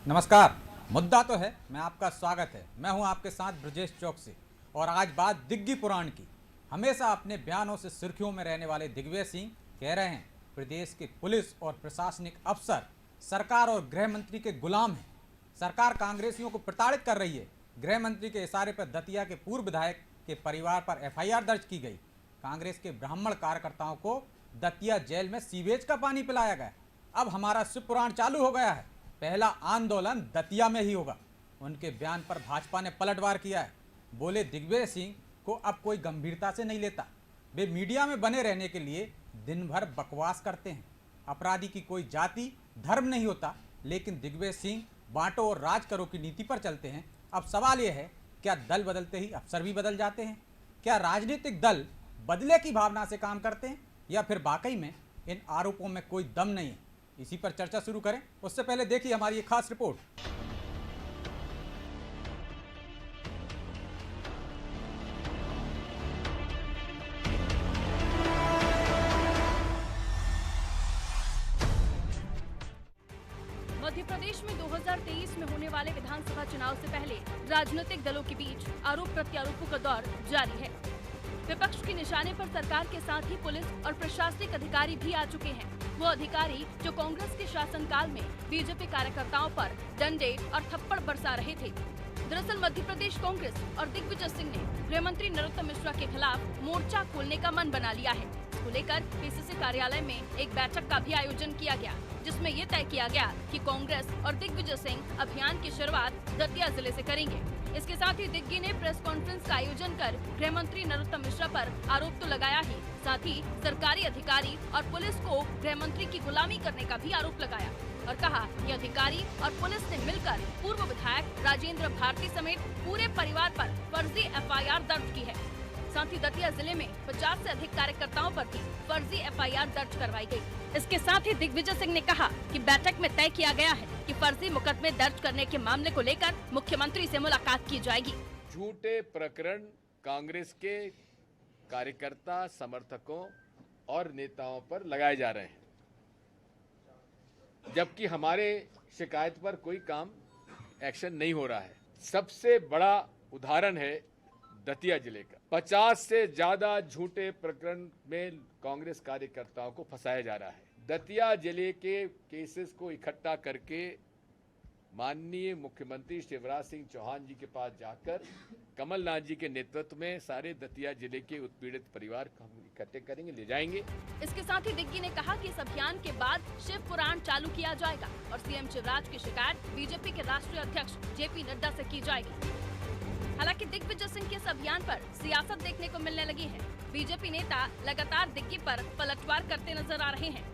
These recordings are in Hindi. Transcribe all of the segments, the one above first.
नमस्कार। मुद्दा तो है, मैं आपका स्वागत है। मैं हूं आपके साथ ब्रजेश चौकसी और आज बात दिग्गी पुराण की। हमेशा अपने बयानों से सुर्खियों में रहने वाले दिग्विजय सिंह कह रहे हैं प्रदेश के पुलिस और प्रशासनिक अफसर सरकार और गृह मंत्री के गुलाम हैं। सरकार कांग्रेसियों को प्रताड़ित कर रही है। गृह मंत्री के इशारे पर दतिया के पूर्व विधायक के परिवार पर एफआईआर दर्ज की गई। कांग्रेस के ब्राह्मण कार्यकर्ताओं को दतिया जेल में सीवेज का पानी पिलाया गया। अब हमारा शिव पुराण चालू हो गया है। पहला आंदोलन दतिया में ही होगा। उनके बयान पर भाजपा ने पलटवार किया है। बोले दिग्विजय सिंह को अब कोई गंभीरता से नहीं लेता। वे मीडिया में बने रहने के लिए दिन भर बकवास करते हैं। अपराधी की कोई जाति धर्म नहीं होता, लेकिन दिग्विजय सिंह बांटो और राज करो की नीति पर चलते हैं। अब सवाल यह है, क्या दल बदलते ही अफसर भी बदल जाते हैं? क्या राजनीतिक दल बदले की भावना से काम करते हैं, या फिर वाकई में इन आरोपों में कोई दम नहीं है? इसी पर चर्चा शुरू करें, उससे पहले देखिए हमारी एक खास रिपोर्ट। मध्य प्रदेश में 2023 में होने वाले विधानसभा चुनाव से पहले राजनीतिक दलों के बीच आरोप प्रत्यारोपों का दौर जारी है। विपक्ष के निशाने पर सरकार के साथ ही पुलिस और प्रशासनिक अधिकारी भी आ चुके हैं। वो अधिकारी जो कांग्रेस के शासनकाल में बीजेपी कार्यकर्ताओं पर डंडे और थप्पड़ बरसा रहे थे। दरअसल मध्य प्रदेश कांग्रेस और दिग्विजय सिंह ने गृह मंत्री नरोत्तम मिश्रा के खिलाफ मोर्चा खोलने का मन बना लिया है। इसको लेकर पीसीसी कार्यालय में एक बैठक का भी आयोजन किया गया, जिसमें ये तय किया गया कि कांग्रेस और दिग्विजय सिंह अभियान की शुरुआत दतिया जिले से करेंगे। इसके साथ ही दिग्गी ने प्रेस कॉन्फ्रेंस का आयोजन कर गृह मंत्री नरोत्तम मिश्रा पर आरोप तो लगाया ही, साथ ही सरकारी अधिकारी और पुलिस को गृह मंत्री की गुलामी करने का भी आरोप लगाया और कहा कि अधिकारी और पुलिस ने मिलकर पूर्व विधायक राजेंद्र भारती समेत पूरे परिवार पर फर्जी एफआईआर दर्ज की है। साथ ही दतिया जिले में 50 से अधिक कार्यकर्ताओं पर भी फर्जी एफआईआर दर्ज करवाई गई। इसके साथ ही दिग्विजय सिंह ने कहा कि बैठक में तय किया गया है कि फर्जी मुकदमे दर्ज करने के मामले को लेकर मुख्यमंत्री से मुलाकात की जाएगी। झूठे प्रकरण कांग्रेस के कार्यकर्ता, समर्थकों और नेताओं पर लगाए जा रहे हैं, जबकि हमारे शिकायत पर कोई काम एक्शन नहीं हो रहा है। सबसे बड़ा उदाहरण है दतिया जिले का। 50 से ज्यादा झूठे प्रकरण में कांग्रेस कार्यकर्ताओं को फंसाया जा रहा है। दतिया जिले के केसेस को इकट्ठा करके माननीय मुख्यमंत्री शिवराज सिंह चौहान जी के पास जाकर कमलनाथ जी के नेतृत्व में सारे दतिया जिले के उत्पीड़ित परिवार को हम इकट्ठे करेंगे, ले जाएंगे। इसके साथ ही दिग्गी ने कहा कि इस अभियान के बाद शिव पुराण चालू किया जाएगा और सीएम शिवराज की शिकायत बीजेपी के राष्ट्रीय अध्यक्ष जेपी नड्डा से की जाएगी। हालांकि दिग्विजय सिंह के इस अभियान पर सियासत देखने को मिलने लगी है। बीजेपी नेता लगातार दिग्गी पर पलटवार करते नजर आ रहे हैं।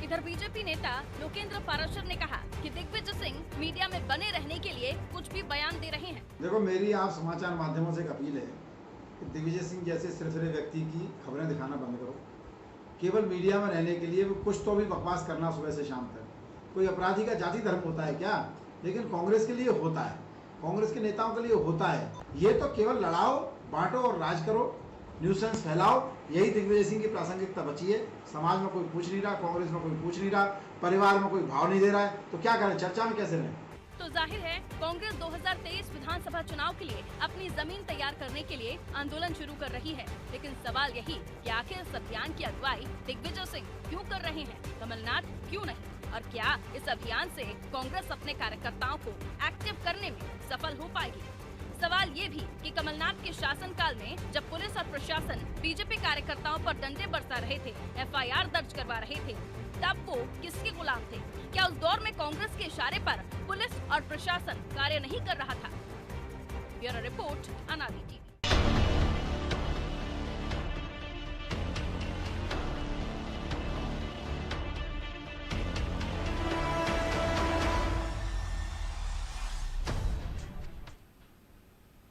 इधर बीजेपी नेता लोकेंद्र पाराशर ने कहा कि दिग्विजय सिंह मीडिया में बने रहने के लिए कुछ भी बयान दे रहे हैं। देखो, मेरी आप समाचार माध्यमों से एक अपील है कि दिग्विजय सिंह जैसे सिरफिरे व्यक्ति की खबरें दिखाना बंद करो। केवल मीडिया में रहने के लिए कुछ तो भी बकवास करना सुबह से शाम तक। कोई अपराधी का जाति धर्म होता है क्या? लेकिन कांग्रेस के लिए होता है, कांग्रेस के नेताओं के लिए होता है। ये तो केवल लड़ाओ, बांटो और राज करो, न्यूसेंस फैलाओ, यही दिग्विजय सिंह की प्रासंगिकता बची है। समाज में कोई पूछ नहीं रहा, कांग्रेस में कोई पूछ नहीं रहा, परिवार में कोई भाव नहीं दे रहा है, तो क्या करें? चर्चा में कैसे रहें? तो जाहिर है कांग्रेस 2023 विधानसभा चुनाव के लिए अपनी जमीन तैयार करने के लिए आंदोलन शुरू कर रही है। लेकिन सवाल यही कि आखिर इस अभियान की अगुवाई दिग्विजय सिंह क्यों कर रहे हैं, कमलनाथ क्यों नहीं? और क्या इस अभियान से कांग्रेस अपने कार्यकर्ताओं को एक्टिव करने में सफल हो पाएगी? सवाल ये भी कि कमलनाथ के शासनकाल में जब पुलिस और प्रशासन बीजेपी कार्यकर्ताओं पर डंडे बरसा रहे थे, एफआईआर दर्ज करवा रहे थे, तब वो किसके गुलाम थे? क्या उस दौर में कांग्रेस के इशारे पर पुलिस और प्रशासन कार्य नहीं कर रहा था? ब्यूरो रिपोर्ट, अनादि टीवी।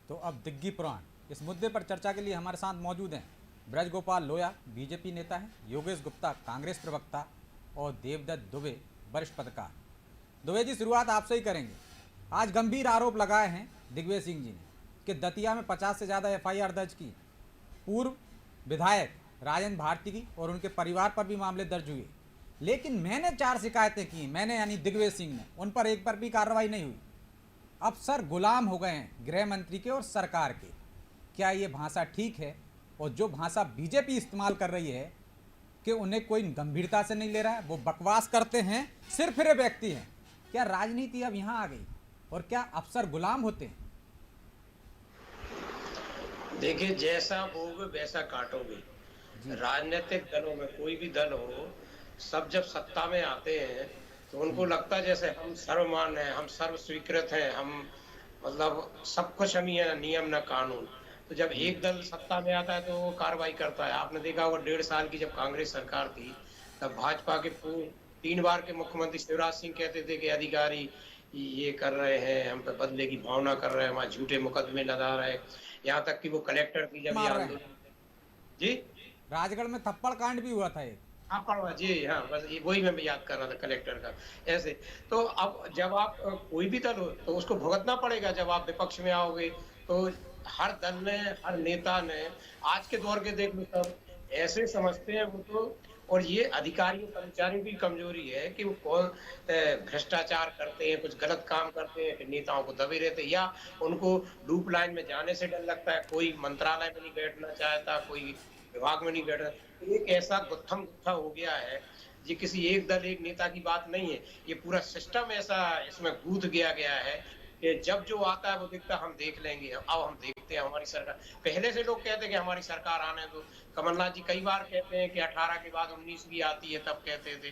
तो अब दिग्गी पुराण, इस मुद्दे पर चर्चा के लिए हमारे साथ मौजूद हैं ब्रज गोपाल लोया, बीजेपी नेता हैं, योगेश गुप्ता, कांग्रेस प्रवक्ता, और देवदत्त दुबे, वरिष्ठ पत्रकार। दुबे जी, शुरुआत आपसे ही करेंगे। आज गंभीर आरोप लगाए हैं दिग्विजय सिंह जी ने कि दतिया में 50 से ज़्यादा एफआईआर दर्ज की, पूर्व विधायक राजेंद्र भारती की और उनके परिवार पर भी मामले दर्ज हुए। लेकिन मैंने 4 शिकायतें की, मैंने यानी दिग्विजय सिंह ने, उन पर एक पर भी कार्रवाई नहीं हुई। अफसर गुलाम हो गए हैं गृह मंत्री के और सरकार के। क्या ये भाषा ठीक है? और जो भाषा बीजेपी इस्तेमाल कर रही है कि उन्हें कोई गंभीरता से नहीं ले रहा है, वो बकवास करते हैं, सिर फिरे व्यक्ति हैं। क्या राजनीति अब यहाँ आ गई और क्या अफसर गुलाम होते हैं? देखिए, जैसा बोगे वैसा काटोगे। राजनीतिक दलों में कोई भी दल हो, सब जब सत्ता में आते हैं तो उनको लगता है जैसे हम सर्वमान हैं, हम सर्व स्वीकृत हैं, हम मतलब सब कुछ हम ही है, नियम न कानून। तो जब एक दल सत्ता में आता है तो वो कार्रवाई करता है। आपने देखा होगा 1.5 साल की जब कांग्रेस सरकार थी, तब भाजपा के 3 बार के मुख्यमंत्री शिवराज सिंह कहते थे कि अधिकारी ये कर रहे हैं, हम पे बदले की भावना कर रहे हैं, हमारे झूठे मुकदमे लगा रहे हैं। यहाँ तक कि वो कलेक्टर की जब ये आंदोलन, जी राजगढ़ में थप्पड़ कांड भी हुआ था एक। हाँ पढ़वा जी, हाँ बस वही मैं याद कर रहा था कलेक्टर का। ऐसे तो अब जब आप कोई भी दल हो तो उसको भुगतना पड़ेगा। जब आप विपक्ष में आओगे तो हर दल ने, हर नेता ने, आज के दौर के देख लो सब ऐसे समझते हैं वो तो। और ये अधिकारियों कर्मचारियों की कमजोरी है कि वो कौन भ्रष्टाचार करते हैं, कुछ गलत काम करते हैं, नेताओं को दबे रहते हैं, या उनको लूप लाइन में जाने से डर लगता है। कोई मंत्रालय में नहीं बैठना चाहता, कोई विभाग में नहीं बैठ रहा। एक ऐसा गुत्थम गुत्था हो गया है, ये किसी एक दल एक नेता की बात नहीं है, ये पूरा सिस्टम ऐसा इसमें गूंथ गया है कि जब जो आता है वो दिखता हम देख लेंगे। अब हम देखते हैं हमारी सरकार। पहले से लोग कहते हैं कि हमारी सरकार आने दो। कमलनाथ जी कई बार कहते हैं कि 18 के बाद 19 भी आती है, तब कहते थे।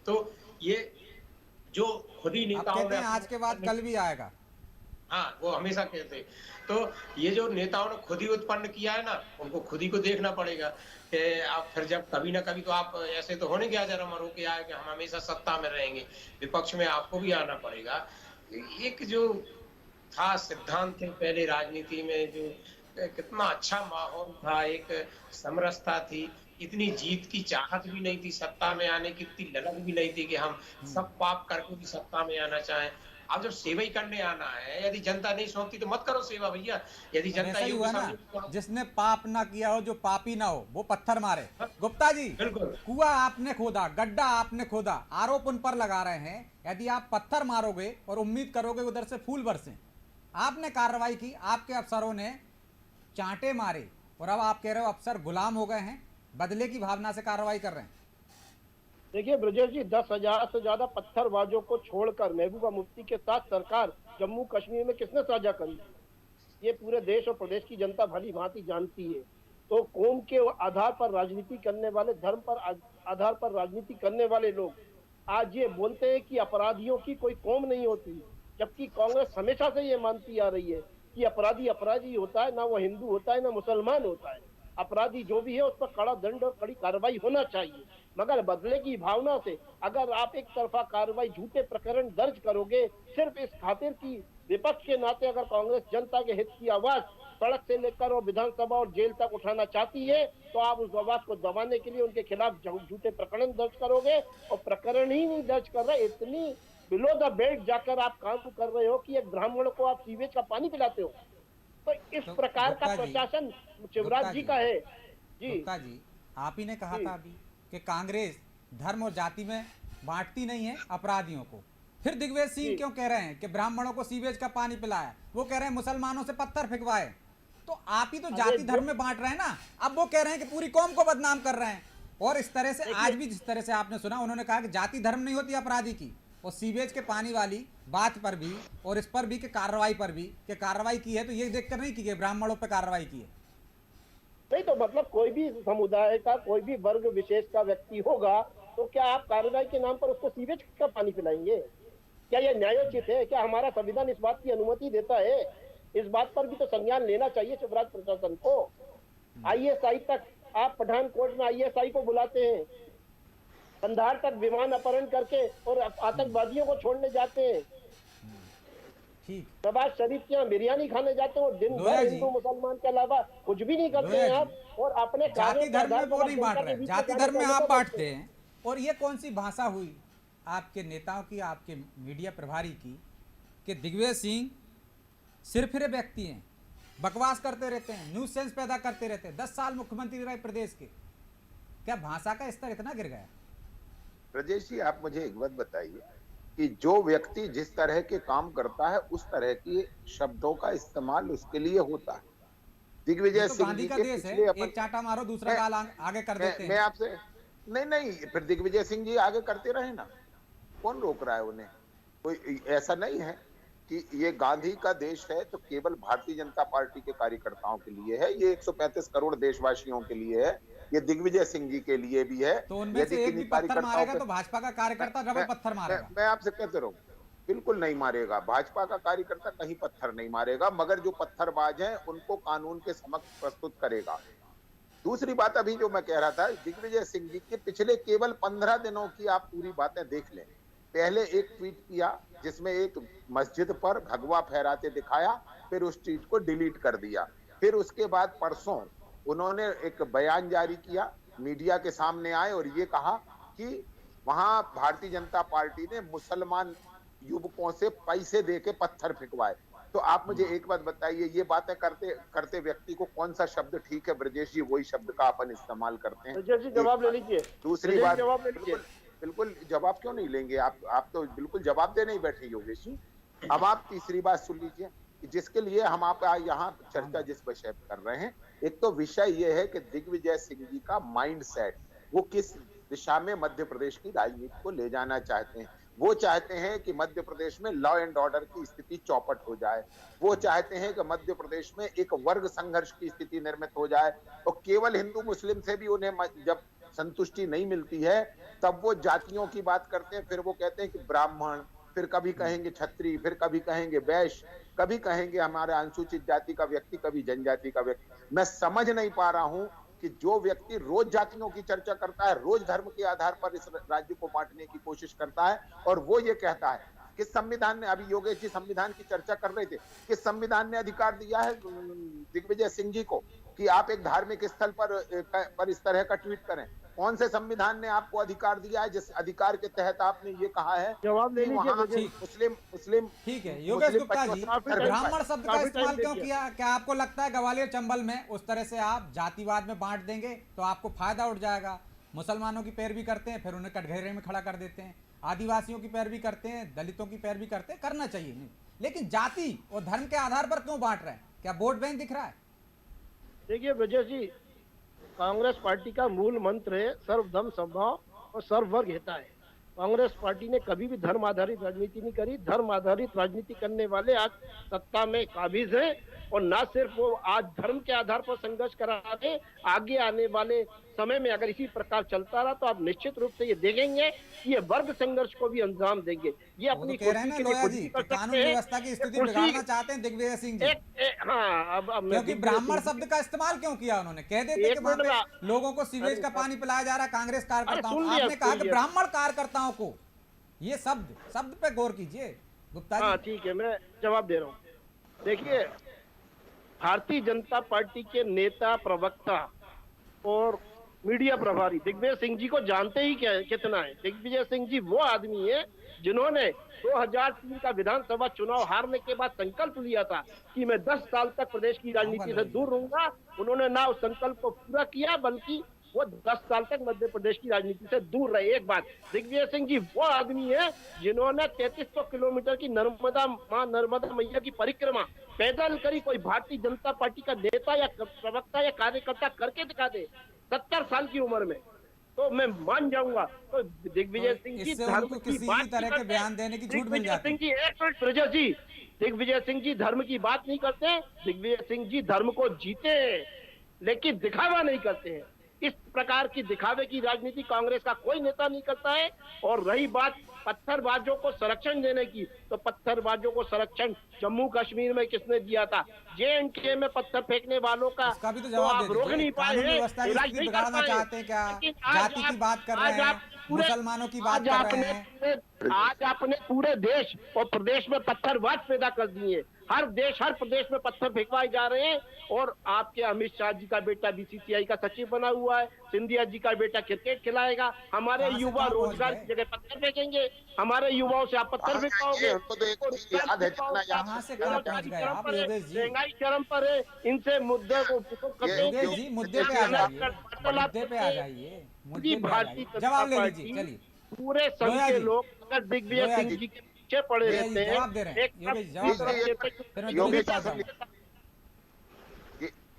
तो ये जो खुद ही नेताओं ने आज के बाद कल भी आएगा, हाँ वो हमेशा कहते। तो ये जो नेताओं ने खुद ही उत्पन्न किया है ना, उनको खुद ही को देखना पड़ेगा कि आप फिर जब कभी ना कभी तो आप ऐसे तो होने क्या जरा मरो के आए कि हम हमेशा सत्ता में रहेंगे, विपक्ष में आपको भी आना पड़ेगा। एक जो था सिद्धांत थे पहले राजनीति में, जो कितना अच्छा माहौल था, एक समरसता थी, इतनी जीत की चाहत भी नहीं थी, सत्ता में आने की इतनी ललक भी नहीं थी कि हम सब पाप करके भी सत्ता में आना चाहें। अब जब सेवा ही करने आना है, यदि जनता नहीं सौंपती तो मत करो सेवा भैया। यदि जनता ही हुआ ना, जिसने पाप ना किया हो, जो पापी ना हो, वो पत्थर मारे। गुप्ता जी, बिल्कुल कुआं आपने खोदा, गड्ढा आपने खोदा, आरोप उन पर लगा रहे हैं। यदि आप पत्थर मारोगे और उम्मीद करोगे उधर से फूल बरसे। आपने कार्रवाई की, आपके अफसरों ने चांटे मारे, और अब आप कह रहे हो अफसर गुलाम हो गए हैं, बदले की भावना से कार्रवाई कर रहे हैं। देखिए ब्रजेश जी, 10,000 से ज्यादा पत्थरबाजों को छोड़कर महबूबा मुफ्ती के साथ सरकार जम्मू कश्मीर में किसने साझा करी? ये पूरे देश और प्रदेश की जनता भली भांति जानती है। तो कौम के आधार पर राजनीति करने वाले, धर्म पर आधार पर राजनीति करने वाले लोग आज ये बोलते हैं कि अपराधियों की कोई कौम नहीं होती, जबकि कांग्रेस हमेशा से ये मानती आ रही है कि अपराधी अपराधी होता है, ना वो हिंदू होता है ना मुसलमान होता है। अपराधी जो भी है उस पर कड़ा दंड और कड़ी कार्रवाई होना चाहिए, मगर बदले की भावना से अगर आप एक तरफा कार्रवाई, झूठे प्रकरण दर्ज करोगे सिर्फ इस खातिर की विपक्ष के नाते अगर कांग्रेस जनता के हित की आवाज सड़क से लेकर और विधानसभा और जेल तक उठाना चाहती है, तो आप उस आवाज को दबाने के लिए उनके खिलाफ झूठे प्रकरण दर्ज करोगे। और प्रकरण ही नहीं दर्ज कर रहे, इतनी बिलो द बेल्ट जाकर आप काम कर रहे हो कि एक ब्राह्मण को आप सीवेज का पानी पिलाते हो। तो इस प्रकार का प्रशासन शिवराज जी का है। जी गुप्ता जी, आप ही ने कहा था अभी कि कांग्रेस धर्म और जाति में बांटती नहीं है अपराधियों को। फिर दिग्विजय सिंह क्यों कह रहे हैं कि ब्राह्मणों को सीवेज का पानी पिलाया? वो कह रहे हैं मुसलमानों से पत्थर फेंकवाए। तो आप ही तो जाति धर्म में बांट रहे हैं ना। अब वो कह रहे हैं कि पूरी कौम को बदनाम कर रहे हैं। और इस तरह से आज भी जिस तरह से आपने सुना, उन्होंने कहा कि जाति धर्म नहीं होती अपराधी की, और सीवेज के पानी वाली बात पर भी और इस पर भी कि कार्रवाई पर भी कि कार्रवाई की है, तो ये देखकर नहीं की ब्राह्मणों पर कार्रवाई की है। नहीं तो मतलब कोई भी समुदाय का, कोई भी वर्ग विशेष का व्यक्ति होगा, तो क्या आप कार्रवाई के नाम पर उसको सीवेज का पानी पिलाएंगे? क्या यह न्यायोचित है? क्या हमारा संविधान इस बात की अनुमति देता है? इस बात पर भी तो संज्ञान लेना चाहिए शिवराज प्रशासन को। ISI तक आप पठानकोट में ISI को बुलाते हैं, कंधार तक विमान अपहरण करके और आतंकवादियों को छोड़ने जाते हैं। नवाज शरीफ के यहाँ बिरयानी खाने जाते हो, दिन भर हिंदू मुसलमान के अलावा कुछ भी नहीं करते हैं आप। और अपने जाति धर्म में वो नहीं बांट रहे, जाति धर्म में आप बांटते हैं। और ये कौन सी भाषा हुई आपके नेताओं की, आपके मीडिया प्रभारी की, कि दिग्विजय सिंह सिरफिरे व्यक्ति हैं, बकवास करते रहते हैं, न्यूज सेंस पैदा करते रहते हैं, 10 साल मुख्यमंत्री रहे प्रदेश के। क्या भाषा का स्तर इतना गिर गया? ब्रजेश जी, आप मुझे एक बात बताइए कि जो व्यक्ति जिस तरह के काम करता है उस तरह के शब्दों का इस्तेमाल उसके लिए होता है। ये दिग्विजय तो सिंह गांधी जी का के देश है, पिछले एक चाटा मारो दूसरा मैं गाल आगे कर देते मैं हैं। आपसे नहीं नहीं, फिर दिग्विजय सिंह जी आगे करते रहे ना, कौन रोक रहा है उन्हें? कोई ऐसा नहीं है कि ये गांधी का देश है तो केवल भारतीय जनता पार्टी के कार्यकर्ताओं के लिए है, ये 135 करोड़ देशवासियों के लिए है, ये दिग्विजय सिंह जी के लिए भी है। तो उनमें यदि से एक किन्हीं भी पत्थर कार्यकर्ताओं मारेगा पे तो भाजपा का कार्यकर्ता डबल पत्थर मारेगा। मैं आपसे कहते रहूं, बिल्कुल नहीं मारेगा, भाजपा का कार्यकर्ता कहीं पत्थर नहीं मारेगा, मगर जो पत्थरबाज हैं उनको कानून के समक्ष प्रस्तुत करेगा। दूसरी बात अभी जो मैं कह रहा था, दिग्विजय सिंह जी के पिछले केवल 15 दिनों की आप पूरी बातें देख लें। पहले एक ट्वीट किया जिसमें एक मस्जिद पर भगवा फहराते दिखाया, फिर उस ट्वीट को डिलीट कर दिया। फिर उसके बाद परसों उन्होंने एक बयान जारी किया, मीडिया के सामने आए और ये कहा कि वहां भारतीय जनता पार्टी ने मुसलमान युवकों से पैसे देके पत्थर फेंकवाए। तो आप मुझे एक बात बताइए, ये बातें करते करते व्यक्ति को कौन सा शब्द ठीक है ब्रजेश जी? वही शब्द का अपन इस्तेमाल करते हैं। ब्रजेश जी जवाब ले लीजिए। दूसरी बात, जवाब ले लीजिए। बिल्कुल जवाब क्यों नहीं लेंगे आप तो बिल्कुल जवाब देने ही बैठे योगेश जी। अब आप तीसरी बात सुन लीजिए कि जिसके लिए हम आप यहाँ चर्चा जिस विषय पर कर रहे हैं, एक तो विषय ये है कि दिग्विजय सिंह जी का माइंड सेट, वो किस दिशा में मध्य प्रदेश की राजनीति को ले जाना चाहते हैं। वो चाहते हैं कि मध्य प्रदेश में लॉ एंड ऑर्डर की स्थिति चौपट हो जाए, वो चाहते हैं कि मध्य प्रदेश में एक वर्ग संघर्ष की स्थिति निर्मित हो जाए, और केवल हिंदू मुस्लिम से भी उन्हें जब संतुष्टि नहीं मिलती है तब वो जातियों की बात करते हैं। फिर वो कहते हैं कि ब्राह्मण, फिर कभी कहेंगे क्षत्रिय, फिर कभी कहेंगे वैश्य, कभी कहेंगे हमारा अनुसूचित जाति का व्यक्ति, कभी जनजाति का व्यक्ति। मैं समझ नहीं पा रहा हूं कि जो व्यक्ति रोज जातियों की चर्चा करता है, रोज धर्म के आधार पर इस राज्य को बांटने की कोशिश करता है, और वो ये कहता है कि संविधान ने, अभी योगेश जी संविधान की चर्चा कर रहे थे, कि संविधान ने अधिकार दिया है दिग्विजय सिंह जी को कि आप एक धार्मिक स्थल पर इस तरह का ट्वीट करें। कौन से संविधान ने आपको अधिकार दिया है जिस अधिकार के तहत आपने ये कहा है? जवाब ले लीजिए। मुस्लिम ठीक है योगेश गुप्ता जी, ब्राह्मण शब्द का इस्तेमाल क्यों किया? क्या आपको लगता है ग्वालियर चंबल में उस तरह से आप जातिवाद में बांट देंगे तो आपको फायदा उठ जाएगा? मुसलमानों की पैरवी करते हैं, फिर उन्हें कटघरे में खड़ा कर देते हैं, आदिवासियों की पैरवी करते हैं, दलितों की पैरवी करते हैं, करना चाहिए नहीं, लेकिन जाति और धर्म के आधार पर क्यों बांट रहे हैं? क्या वोट बैंक दिख रहा है? देखिए ब्रजेश जी, कांग्रेस पार्टी का मूल मंत्र है सर्वधर्म समभाव और सर्ववर्ग हित है। कांग्रेस पार्टी ने कभी भी धर्म आधारित राजनीति नहीं करी। धर्म आधारित राजनीति करने वाले आज सत्ता में काबिज हैं, और ना सिर्फ वो आज धर्म के आधार पर संघर्ष करा रहे, आगे आने वाले समय में अगर इसी प्रकार चलता रहा तो आप निश्चित रूप से ये देखेंगे कि ये वर्ग संघर्ष को भी अंजाम देंगे। ये अपनी कानून व्यवस्था की स्थिति बिगाड़ना चाहते हैं दिग्विजय सिंह जी। हाँ, क्योंकि ब्राह्मण शब्द का इस्तेमाल क्यों किया उन्होंने? कह देते कि वहां पे लोगों को सीवेज का पानी पिलाया जा रहा है कांग्रेस कार्यकर्ताओं को। आपने कहा कि ब्राह्मण कार्यकर्ताओं को, ये शब्द पे गौर कीजिए गुप्ता जी। हाँ ठीक है, मैं जवाब दे रहा हूँ। देखिए, भारतीय जनता पार्टी के नेता, प्रवक्ता और मीडिया प्रभारी दिग्विजय सिंह जी को जानते ही कितना है। दिग्विजय सिंह जी वो आदमी है जिन्होंने 2003 का विधानसभा चुनाव हारने के बाद संकल्प लिया था कि मैं 10 साल तक प्रदेश की राजनीति से दूर रहूंगा। उन्होंने ना उस संकल्प को पूरा किया, बल्कि वो 10 साल तक मध्य प्रदेश की राजनीति से दूर रहे। एक बात, दिग्विजय सिंह जी वो आदमी है जिन्होंने 3300 किलोमीटर की नर्मदा मैया की परिक्रमा पैदल करी। कोई भारतीय जनता पार्टी का नेता या प्रवक्ता या कार्यकर्ता करके दिखा दे 70 साल की उम्र में, तो मैं मान जाऊंगा। तो दिग्विजय सिंह जी धर्म की बात तरह के बयान देने की छूट मिल जाती है। एक मिनट ब्रजेश जी, दिग्विजय सिंह जी धर्म की बात नहीं करते। दिग्विजय सिंह जी धर्म को जीते हैं, लेकिन दिखावा नहीं करते हैं। इस प्रकार की दिखावे की राजनीति कांग्रेस का कोई नेता नहीं करता है। और रही बात पत्थरबाजों को संरक्षण देने की, तो पत्थरबाजों को संरक्षण जम्मू कश्मीर में किसने दिया था? JNK में पत्थर फेंकने वालों का भी तो आप रोक नहीं पाए हैं, इलाज नहीं कर पाए। चाहते हैं क्या? जाति की बात कर रहे हैं, मुसलमानों की बात कर रहे हैं। आज आपने पूरे देश और प्रदेश में पत्थरबाज पैदा कर दिए। हर प्रदेश में पत्थर फेंकवाए जा रहे हैं। और आपके अमित शाह जी का बेटा BCCI का सचिव बना हुआ है, सिंधिया जी का बेटा क्रिकेट खिलाएगा। हमारे युवा रोजगार की जगह पत्थर फेंकेंगे। हमारे युवाओं से आप पत्थर फेंकाओगे। महंगाई चरम पर है, इनसे मुद्दे को मुद्दे पे आ जाइए, जवाब ले लीजिए। चलिए पूरे संघ लोया के जी, लोग अगर दिग्विजय लोया सिंह जी, जी के पीछे पड़े लोया जी, रहते जवाब दे हैं, रहे हैं, एक योगेश तरफ जवाब दे रहे हैं, फिर मैं दिल्ली योगेश पास जी, जाऊंगा।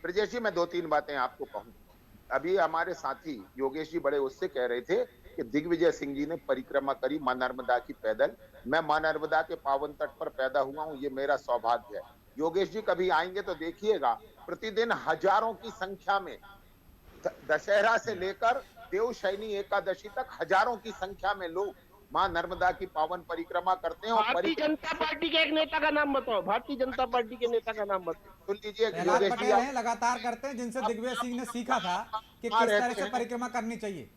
ब्रजेश जी, मैं 2-3 बातें आपको कहूँ। अभी हमारे साथी योगेश जी बड़े उससे कह रहे थे कि दिग्विजय सिंह जी ने परिक्रमा करी मां नर्मदा की पैदल। मैं मां नर्मदा के पावन तट पर पैदा हुआ हूं, ये मेरा सौभाग्य है। योगेश जी कभी आएंगे तो देखिएगा, प्रतिदिन हजारों की संख्या में दशहरा से लेकर देवशयनी एकादशी तक हजारों की संख्या में लोग मां नर्मदा की पावन परिक्रमा करते हैं। और भारतीय जनता पार्टी के एक नेता का नाम बताओ, भारतीय जनता पार्टी के नेता का नाम बताओ। सुन लीजिए प्रहलाद योगेश जी, पटेल हैं, लगातार करते हैं, जिनसे दिग्विजय सिंह ने सीखा था कि किस तरह से परिक्रमा करनी चाहिए।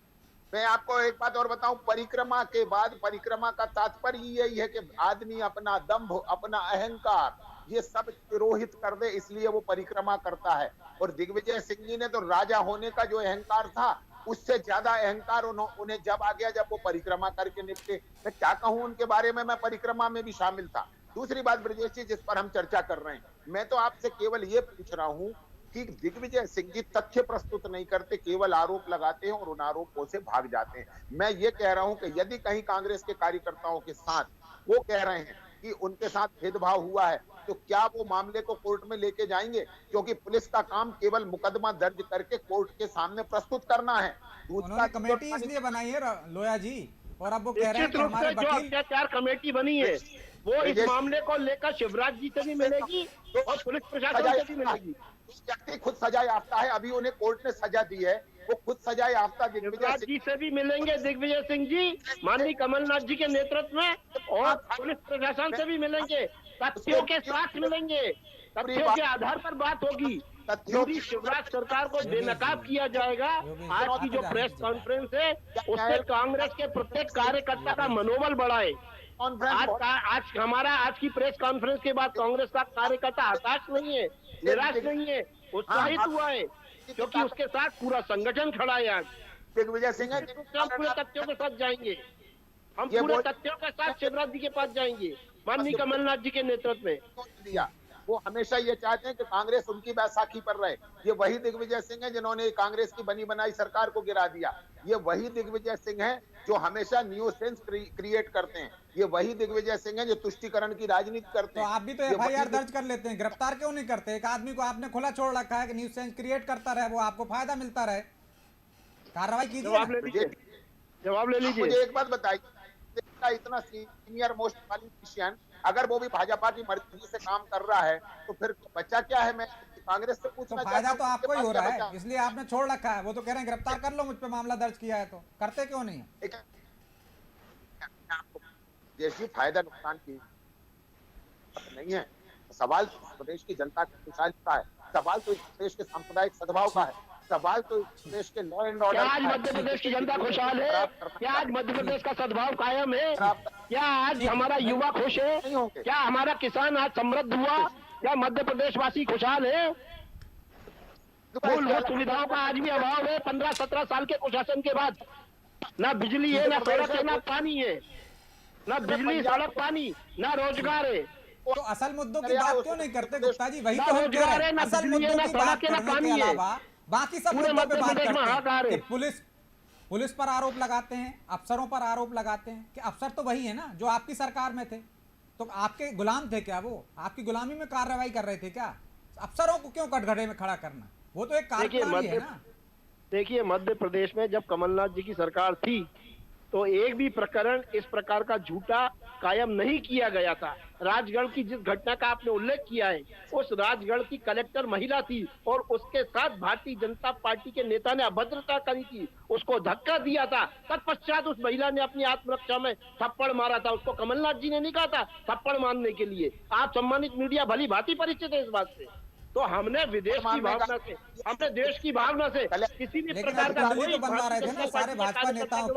मैं आपको एक बात और बताऊं, परिक्रमा के बाद परिक्रमा का तात्पर्य यही है कि आदमी अपना दंभ, अपना अहंकार, ये सब तिरोहित कर दे, इसलिए वो परिक्रमा करता है। और दिग्विजय सिंह जी ने तो राजा होने का जो अहंकार था, उससे ज्यादा अहंकार उन्हें जब आ गया जब वो परिक्रमा करके निपटे। मैं क्या कहूं उनके बारे में, मैं परिक्रमा में भी शामिल था। दूसरी बात ब्रजेश जी, जिस पर हम चर्चा कर रहे हैं, मैं तो आपसे केवल ये पूछ रहा हूं कि दिग्विजय सिंह जी तथ्य प्रस्तुत नहीं करते, केवल आरोप लगाते हैं और उन आरोपों से भाग जाते हैं। मैं ये कह रहा हूं कि यदि कहीं कांग्रेस के कार्यकर्ताओं के साथ वो कह रहे हैं कि उनके साथ भेदभाव हुआ है, तो क्या वो मामले को कोर्ट में लेके जाएंगे? क्योंकि पुलिस का काम केवल मुकदमा दर्ज करके कोर्ट के सामने प्रस्तुत करना है। उन्होंने कमेटी इसलिए बनाई है लोया जी, और अब वो कह रहे हैं निश्चित कि रूप हमारे से जो वकील अत्याचार कमेटी बनी है, वो इस मामले को लेकर शिवराज जी से भी मिलेगी और पुलिस प्रशासन से भी मिलेगी। व्यक्ति खुद सजा याफ्ता है, अभी उन्हें कोर्ट ने सजा दी है, वो खुद सजा याफ्ता दिग्विजय शिवराज सिंह जी से भी मिलेंगे दिग्विजय सिंह जी, माननीय कमलनाथ जी के नेतृत्व में, और पुलिस प्रशासन से भी मिलेंगे, तथ्यों के साथ मिलेंगे, तथ्यों के आधार पर बात होगी। पूरी शिवराज सरकार को बेनकाब किया जाएगा। आज की जो प्रेस कॉन्फ्रेंस है, उससे कांग्रेस के प्रत्येक कार्यकर्ता का मनोबल बढ़ाए। आज की प्रेस कॉन्फ्रेंस के बाद कांग्रेस का कार्यकर्ता हताश नहीं है, निराश नहीं है, उत्साहित हुआ है, क्योंकि उसके साथ पूरा संगठन खड़ा है। आज दिग्विजय सिंह है, हम पूरे तथ्यों के साथ जाएंगे, हम पूरे तथ्यों के साथ शिवराज जी के पास जाएंगे, माननीय कमलनाथ जी के नेतृत्व में। दिया वो हमेशा ये चाहते हैं कि कांग्रेस उनकी बैसाखी पर रहे। ये वही दिग्विजय सिंह है जिन्होंने कांग्रेस की बनी बनाई सरकार को गिरा दिया। ये वही दिग्विजय सिंह है जो हमेशा न्यू सेंस क्रिएट करते हैं। ये वही दिग्विजय सिंह है जो तुष्टीकरण की राजनीति करते तो हैं। आप भी तो एफआईआर दर्ज कर लेते हैं, गिरफ्तार क्यों नहीं करते? एक आदमी को आपने खुला छोड़ रखा है कि न्यूज सेंस क्रिएट करता रहे, वो आपको फायदा मिलता रहे, कार्रवाई कीजिए। जवाब ले लीजिए। मुझे एक बात बताइए, इतना सीनियर मोस्ट पॉलिटिशियन अगर वो भी भाजपा की मर्जी से काम कर रहा है, तो फिर बच्चा क्या है? मैं कांग्रेस से पूछना तो फायदा तो आपको ही हो रहा है, इसलिए आपने छोड़ रखा है। वो तो कह रहे हैं गिरफ्तार कर लो, मुझ पे मामला दर्ज किया है, तो करते क्यों नहीं है? जैसी फायदा नुकसान की नहीं है। सवाल प्रदेश की जनता की खुशहाली का है, सवाल तो देश के सांप्रदायिक सद्भाव का है, सवाल तो देश के लॉ एंड ऑर्डर। क्या आज मध्य प्रदेश की जनता खुशहाल है? क्या आज मध्य प्रदेश का सद्भाव कायम है? क्या आज हमारा युवा खुश है? क्या हमारा किसान आज समृद्ध हुआ? क्या मध्य प्रदेश वासी खुशहाल है? मूलभूत सुविधाओं का आज भी अभाव है। 15-17 साल के कुशासन के बाद ना बिजली है, ना सड़क है, ना पानी है, ना बिजली, सड़क, पानी, ना रोजगार है। तो असल मुद्दों की बात क्यों नहीं करते गुप्ता जी? वही तो हम कह रहे हैं, असल मुद्दों की बात करने के अलावा बाकी सब मुद्दों पे बात करते हैं कि पुलिस पर आरोप लगाते हैं, अफसरों पर आरोप लगाते हैं कि अफसर तो वही है ना जो आपकी सरकार में थे, तो आपके गुलाम थे क्या? वो आपकी गुलामी में कार्रवाई कर रहे थे क्या? अफसरों को क्यों कटघरे में खड़ा करना? वो तो एक कार्यप्रणाली है ना। देखिए, मध्य प्रदेश में जब कमलनाथ जी की सरकार थी तो एक भी प्रकरण इस प्रकार का झूठा कायम नहीं किया गया था। राजगढ़ की जिस घटना का आपने उल्लेख किया है, उस राजगढ़ की कलेक्टर महिला थी और उसके साथ भारतीय जनता पार्टी के नेता ने अभद्रता करी थी, उसको धक्का दिया था। तत्पश्चात उस महिला ने अपनी आत्मरक्षा में थप्पड़ मारा था। उसको कमलनाथ जी ने नहीं कहा था थप्पड़ मारने के लिए। आप सम्मानित मीडिया भली भांति परिचित है इस बात से। तो हमने विदेश की भावना से, हमने देश की भावना से किसी भी प्रकार का कोई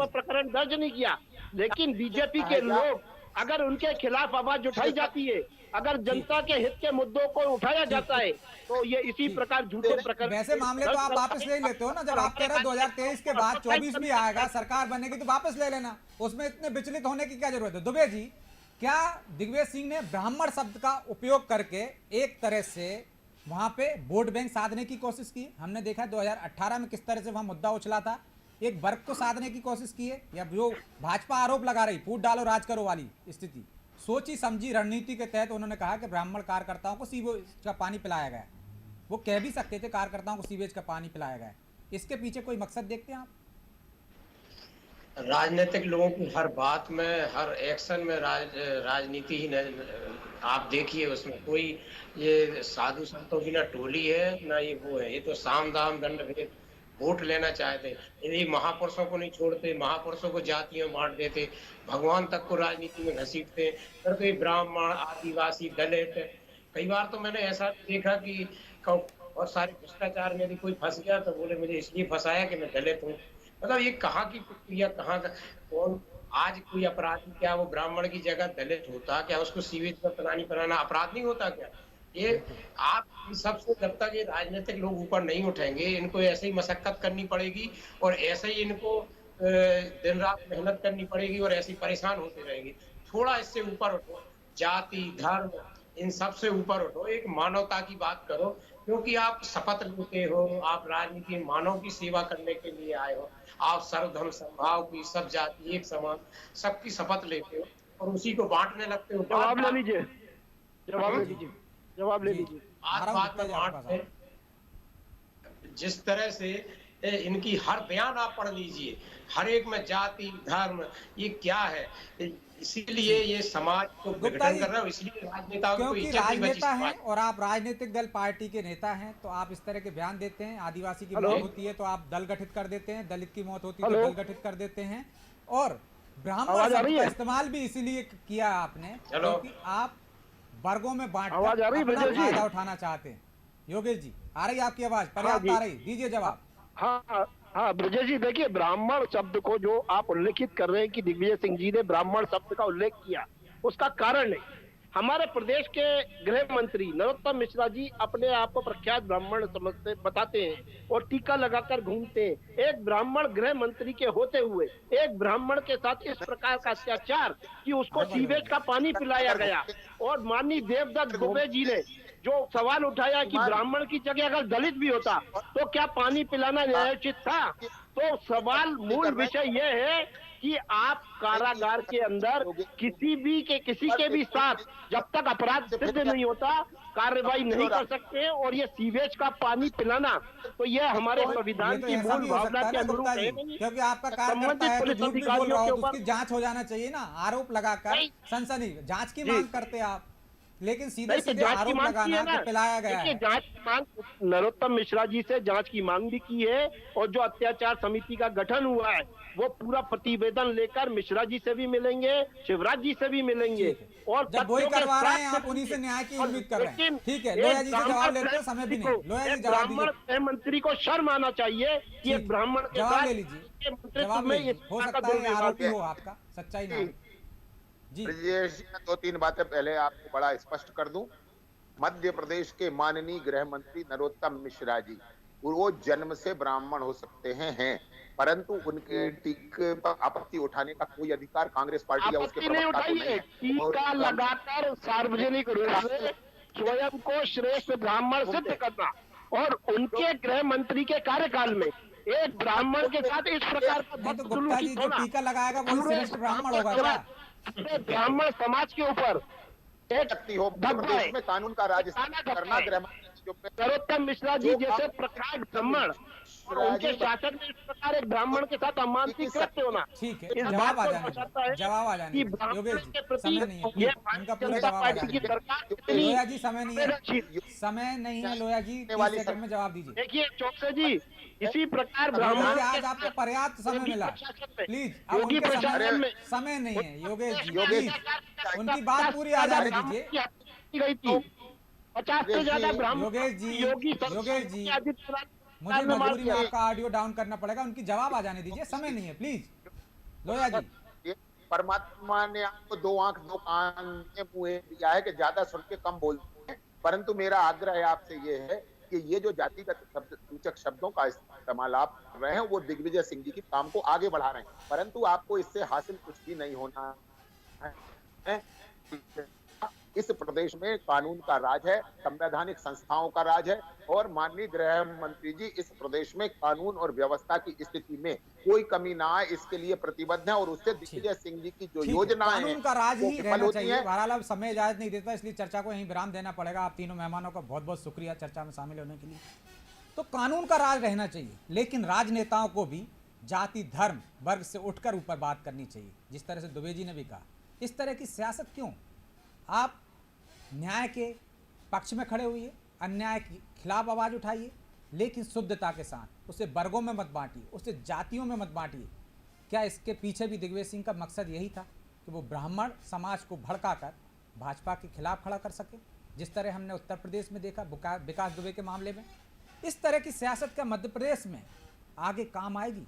प्रकरण दर्ज नहीं किया। लेकिन बीजेपी के लोग अगर उनके खिलाफ आवाज उठाई जाती है, अगर जनता के हित के मुद्दों को उठाया जाता है, तो ये इसी प्रकार झूठे प्रकरण। वैसे मामले तो आप वापस ले लेते हो ना, जब आप कह रहे 2023 के बाद 24 भी आएगा, सरकार बनेगी, तो वापस ले लेना, उसमें इतने विचलित होने की क्या जरूरत है? दुबे जी, क्या दिग्विजय सिंह ने ब्राह्मण शब्द का उपयोग करके एक तरह से वहां पे वोट बैंक साधने की कोशिश की? हमने देखा 2018 में किस तरह से वहां मुद्दा उछला था एक वर्ग को साधने की कोशिश की है, या जो भाजपा आरोप लगा रही फूट डालो राज करो वाली स्थिति, सोची समझी रणनीति के तहत उन्होंने कहा कि ब्राह्मण कार्यकर्ताओं को सीवेज का पानी पिलाया गया। वो कह भी सकते थे कार्यकर्ताओं को सीवेज का पानी पिलाया गया। इसके पीछे कोई मकसद देखते हैं आप? राजनीतिक लोगों की हर बात में, हर एक्शन में राजनीति ही आप देखिए, उसमें कोई ये साधु संतों की ना टोली है ना ये वो है। ये तो साम दाम दंड भेद वोट लेना चाहते। यदि महापुरुषों को नहीं छोड़ते, महापुरुषों को जातियों में बांट देते, भगवान तक को राजनीति में घसीटते, फिर तो ये ब्राह्मण, आदिवासी, दलित, कई बार तो मैंने ऐसा देखा कि बहुत सारे भ्रष्टाचार में यदि कोई फंस गया तो बोले मुझे इसलिए फंसाया कि मैं दलित हूँ। मतलब ये कहाँ की प्रक्रिया, कहाँ का कौन? आज कोई अपराधी क्या वो ब्राह्मण की जगह दलित होता क्या? उसको सीवेज पर पानी पिलाना अपराध नहीं होता क्या? ये आप सबसे जब तक ये राजनीतिक लोग ऊपर नहीं उठेंगे, इनको ऐसे ही मशक्कत करनी पड़ेगी और ऐसे ही इनको दिन रात मेहनत करनी पड़ेगी और ऐसे ही परेशान होते रहेंगे। थोड़ा इससे ऊपर उठो, जाति, धर्म, इन सब से ऊपर उठो, एक मानवता की बात करो, क्योंकि आप शपथ लेते हो, आप राजनीति में मानव की सेवा करने के लिए आए हो, आप सर्वधर्म समभाव की, सब जाति एक समान, सबकी शपथ लेते हो और उसी को बांटने लगते हो। जवाब ले लीजिए, जवाब ले लीजिए, जवाब ले लीजिए। बात में बांटते, जिस तरह से इनकी हर बयान आप पढ़ लीजिए, हर एक में जाति, धर्म, ये क्या है? इसीलिए ये समाज को विघटन कर रहा है, इसलिए राजनेताओं को क्योंकि राजनेता हैं और आप राजनीतिक दल पार्टी के नेता हैं, तो आप इस तरह के बयान देते हैं। आदिवासी की मौत होती है तो आप दल गठित कर देते हैं, दलित की मौत होती है तो दल गठित कर देते हैं, और ब्राह्मण शब्द का इस्तेमाल भी इसीलिए किया आपने क्योंकि आप वर्गों में बांट कर फायदा उठाना चाहते हैं। योगेश जी, आ रही आपकी आवाज? पर्याप्त आ रही, दीजिए जवाब। हाँ ब्रजेश जी, देखिए ब्राह्मण शब्द को जो आप उल्लेखित कर रहे हैं कि दिग्विजय सिंह जी ने ब्राह्मण शब्द का उल्लेख किया, उसका कारण है हमारे प्रदेश के गृह मंत्री नरोत्तम मिश्रा जी अपने आप को प्रख्यात ब्राह्मण समझते बताते हैं और टीका लगाकर घूमते हैं। एक ब्राह्मण गृह मंत्री के होते हुए एक ब्राह्मण के साथ इस प्रकार का अत्याचार कि उसको सीवेज का पानी पिलाया गया, और माननीय देवदत्त दुबे जी ने जो सवाल उठाया कि ब्राह्मण की जगह अगर दलित भी होता तो क्या पानी पिलाना न्यायोचित था? तो सवाल मूल विषय यह है कि आप कारागार के अंदर किसी के भी साथ जब तक अपराध सिद्ध नहीं होता कार्रवाई नहीं कर सकते, और ये सीवेज का पानी पिलाना तो ये हमारे संविधान की मूल भावना के अनुरूप है नहीं। क्योंकि आपका कार्यकर्ता है तो झूठ भी बोल रहा हो तो उसकी जांच हो जाना चाहिए ना। आरोप लगाकर सनसनी जांच की मांग करते आप, लेकिन सीधे सीधे आरोप लगाना कि पिलाया गया है। जांच की मांग नरोत्तम मिश्रा जी से जांच की मांग भी की है, और जो अत्याचार समिति का गठन हुआ है वो पूरा प्रतिवेदन लेकर मिश्रा जी से भी मिलेंगे, शिवराज जी से भी मिलेंगे, और जब वही करवा रहे हैं आप उन्हीं से न्याय की उम्मीद कर रहे हैं। ठीक है, लोया जी से जवाब लेते हैं, समय भी नहीं। लोया जी जवाब दीजिए। गृह मंत्री को शर्म आना चाहिए कि एक ब्राह्मण के जवाब ले लीजिए, जवाब ले लीजिए। हो सकता है आरोपी हो आपका, सच्चाई ना जी। ब्रजेश जी, 2-3 बातें पहले आपको बड़ा स्पष्ट कर दूं। मध्य प्रदेश के माननीय गृह मंत्री नरोत्तम मिश्रा जी, वो जन्म से ब्राह्मण हो सकते हैं, परंतु उनके टीके पर आपत्ति उठाने का कोई अधिकार कांग्रेस पार्टी या उसके प्रवक्ता को नहीं है। टीका लगाकर सार्वजनिक रूप से स्वयं को श्रेष्ठ ब्राह्मण सिद्ध करना, और उनके गृह मंत्री के कार्यकाल में एक ब्राह्मण के साथ इस प्रकार का तो गुप्ता जी जो टीका लगाएगा वही श्रेष्ठ ब्राह्मण होगा क्या? ब्राह्मण समाज के ऊपर एक शक्ति हो प्रदेश में कानून का राज करना गृह नरोत्तम मिश्रा जी जैसे प्रख्यात ब्राह्मण उनके शासन में इस प्रकार एक ब्राह्मण के साथ अमानसिक कृत्य होना। ठीक है, जवाब आ जाने, जवाब आ जाने। योगेश जी समय नहीं है, उनका पूरा जवाब आ जाने। लोया जी समय नहीं है, समय नहीं है। लोया जी 30 सेकंड में जवाब दीजिए। देखिए चौकसे जी, इसी प्रकार ब्राह्मण आज आपको पर्याप्त समय मिला, प्लीज अब उनके समय नहीं है। योगेश जी प्लीज उनकी बात पूरी आ जाने दीजिए। गई थी 50 से ज्यादा ब्राह्मण। योगेश जी मुझे मजबूरी में आपका ऑडियो डाउन करना पड़ेगा, उनकी जवाब आ जाने दीजिए, समय नहीं है प्लीज। लोया जी, परमात्मा ने आपको 2 आंख 2 कान मुंह दिया है कि ज्यादा सुन के कम बोलते हैं, परंतु मेरा आग्रह है आपसे ये है कि ये जो जातिगत सूचक शब्दों का इस्तेमाल आप कर रहे हैं वो दिग्विजय सिंह जी की काम को आगे बढ़ा रहे हैं, परंतु आपको इससे हासिल कुछ भी नहीं होना है। इस प्रदेश में कानून का राज है, संवैधानिक संस्थाओं का राज है और माननीय गृह मंत्री जी इस प्रदेश में कानून और व्यवस्था की स्थिति में कोई कमी ना आए इसके लिए प्रतिबद्ध है और उससे दिग्विजय सिंह जी की जो ठीक है, योजनाएं कानून हैं का राज वो ही विफल रहना होती चाहिए। हैं। बहरहाल अब समय इजाजत नहीं देता, इसलिए चर्चा को यहीं विराम देना पड़ेगा। आप तीनों मेहमानों का बहुत बहुत शुक्रिया चर्चा में शामिल होने के लिए। तो कानून का राज रहना चाहिए, लेकिन राजनेताओं को भी जाति धर्म वर्ग से उठकर ऊपर बात करनी चाहिए। जिस तरह से दुबे जी ने भी कहा, इस तरह की सियासत क्यों? आप न्याय के पक्ष में खड़े हुइए, अन्याय के खिलाफ आवाज़ उठाइए, लेकिन शुद्धता के साथ उसे वर्गों में मत बांटिए, उसे जातियों में मत बांटिए। क्या इसके पीछे भी दिग्विजय सिंह का मकसद यही था कि वो ब्राह्मण समाज को भड़काकर भाजपा के खिलाफ खड़ा कर सके, जिस तरह हमने उत्तर प्रदेश में देखा विकास दुबे के मामले में? इस तरह की सियासत क्या मध्य प्रदेश में आगे काम आएगी?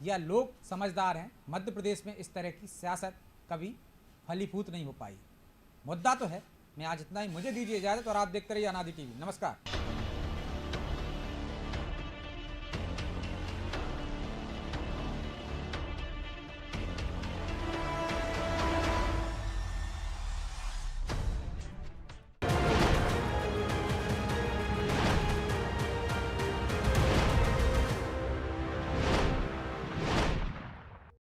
या लोग समझदार हैं, मध्य प्रदेश में इस तरह की सियासत कभी फलीभूत नहीं हो पाई? मुद्दा तो है। मैं आज इतना ही, मुझे दीजिए इजाज़त और आप देखते रहिए अनादि टीवी। नमस्कार।